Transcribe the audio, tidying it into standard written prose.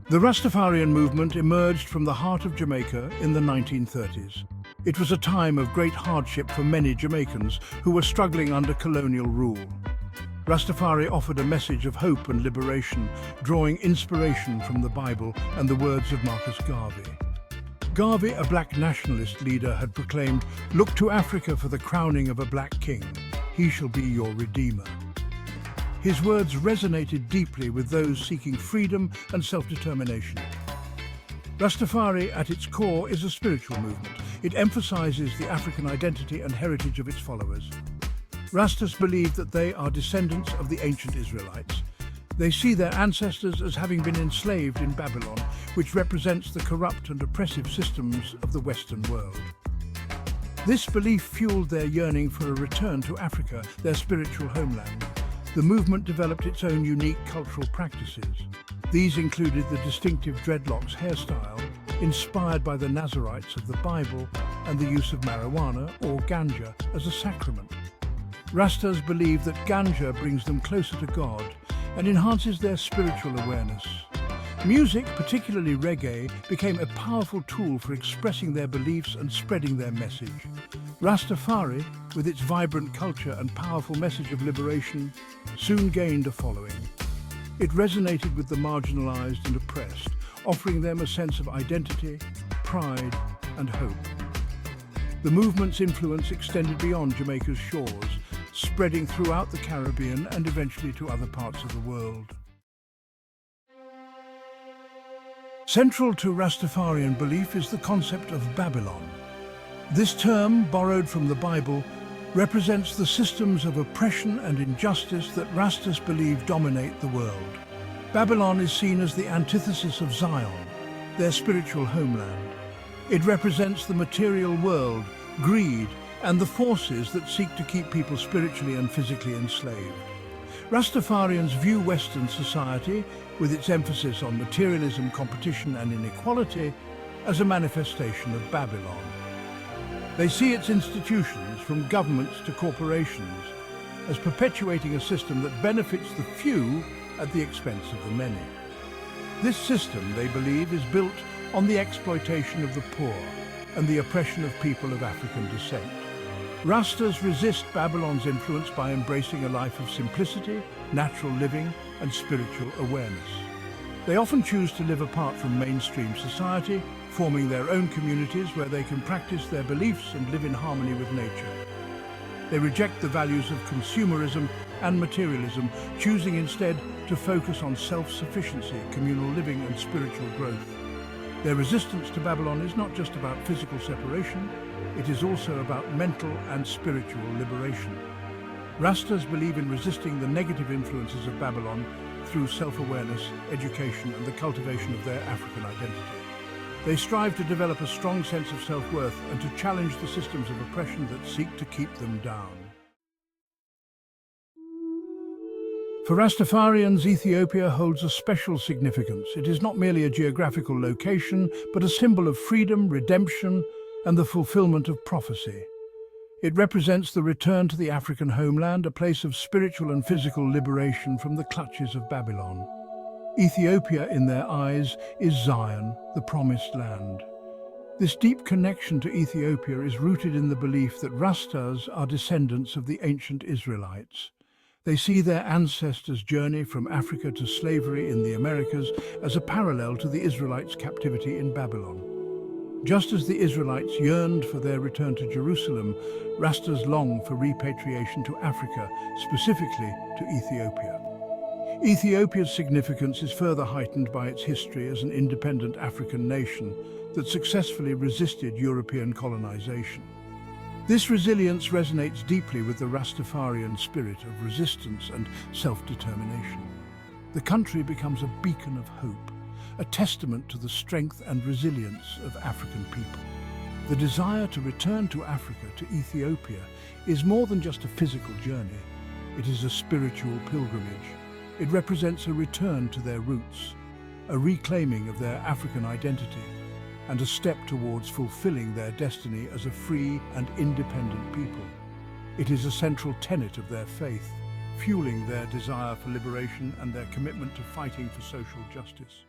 The Rastafarian movement emerged from the heart of Jamaica in the 1930s. It was a time of great hardship for many Jamaicans who were struggling under colonial rule. Rastafari offered a message of hope and liberation, drawing inspiration from the Bible and the words of Marcus Garvey. Garvey, a black nationalist leader, had proclaimed, "Look to Africa for the crowning of a black king. He shall be your redeemer." His words resonated deeply with those seeking freedom and self-determination. Rastafari, at its core, is a spiritual movement. It emphasizes the African identity and heritage of its followers. Rastas believe that they are descendants of the ancient Israelites. They see their ancestors as having been enslaved in Babylon, which represents the corrupt and oppressive systems of the Western world. This belief fueled their yearning for a return to Africa, their spiritual homeland. The movement developed its own unique cultural practices. These included the distinctive dreadlocks hairstyle, inspired by the Nazarites of the Bible, and the use of marijuana, or ganja, as a sacrament. Rastas believe that ganja brings them closer to God and enhances their spiritual awareness. Music, particularly reggae, became a powerful tool for expressing their beliefs and spreading their message. Rastafari, with its vibrant culture and powerful message of liberation, soon gained a following. It resonated with the marginalized and oppressed, offering them a sense of identity, pride, and hope. The movement's influence extended beyond Jamaica's shores, spreading throughout the Caribbean and eventually to other parts of the world. Central to Rastafarian belief is the concept of Babylon. This term, borrowed from the Bible, represents the systems of oppression and injustice that Rastas believe dominate the world. Babylon is seen as the antithesis of Zion, their spiritual homeland. It represents the material world, greed, and the forces that seek to keep people spiritually and physically enslaved. Rastafarians view Western society, with its emphasis on materialism, competition, and inequality, as a manifestation of Babylon. They see its institutions, from governments to corporations, as perpetuating a system that benefits the few at the expense of the many. This system, they believe, is built on the exploitation of the poor and the oppression of people of African descent. Rastas resist Babylon's influence by embracing a life of simplicity, natural living, and spiritual awareness. They often choose to live apart from mainstream society, forming their own communities where they can practice their beliefs and live in harmony with nature. They reject the values of consumerism and materialism, choosing instead to focus on self-sufficiency, communal living, and spiritual growth. Their resistance to Babylon is not just about physical separation, it is also about mental and spiritual liberation. Rastas believe in resisting the negative influences of Babylon through self-awareness, education, and the cultivation of their African identity. They strive to develop a strong sense of self-worth and to challenge the systems of oppression that seek to keep them down. For Rastafarians, Ethiopia holds a special significance. It is not merely a geographical location, but a symbol of freedom, redemption, and the fulfillment of prophecy. It represents the return to the African homeland, a place of spiritual and physical liberation from the clutches of Babylon. Ethiopia, in their eyes, is Zion, the promised land. This deep connection to Ethiopia is rooted in the belief that Rastas are descendants of the ancient Israelites. They see their ancestors' journey from Africa to slavery in the Americas as a parallel to the Israelites' captivity in Babylon. Just as the Israelites yearned for their return to Jerusalem, Rastas long for repatriation to Africa, specifically to Ethiopia. Ethiopia's significance is further heightened by its history as an independent African nation that successfully resisted European colonization. This resilience resonates deeply with the Rastafarian spirit of resistance and self-determination. The country becomes a beacon of hope, a testament to the strength and resilience of African people. The desire to return to Africa, to Ethiopia, is more than just a physical journey. It is a spiritual pilgrimage. It represents a return to their roots, a reclaiming of their African identity, and a step towards fulfilling their destiny as a free and independent people. It is a central tenet of their faith, fueling their desire for liberation and their commitment to fighting for social justice.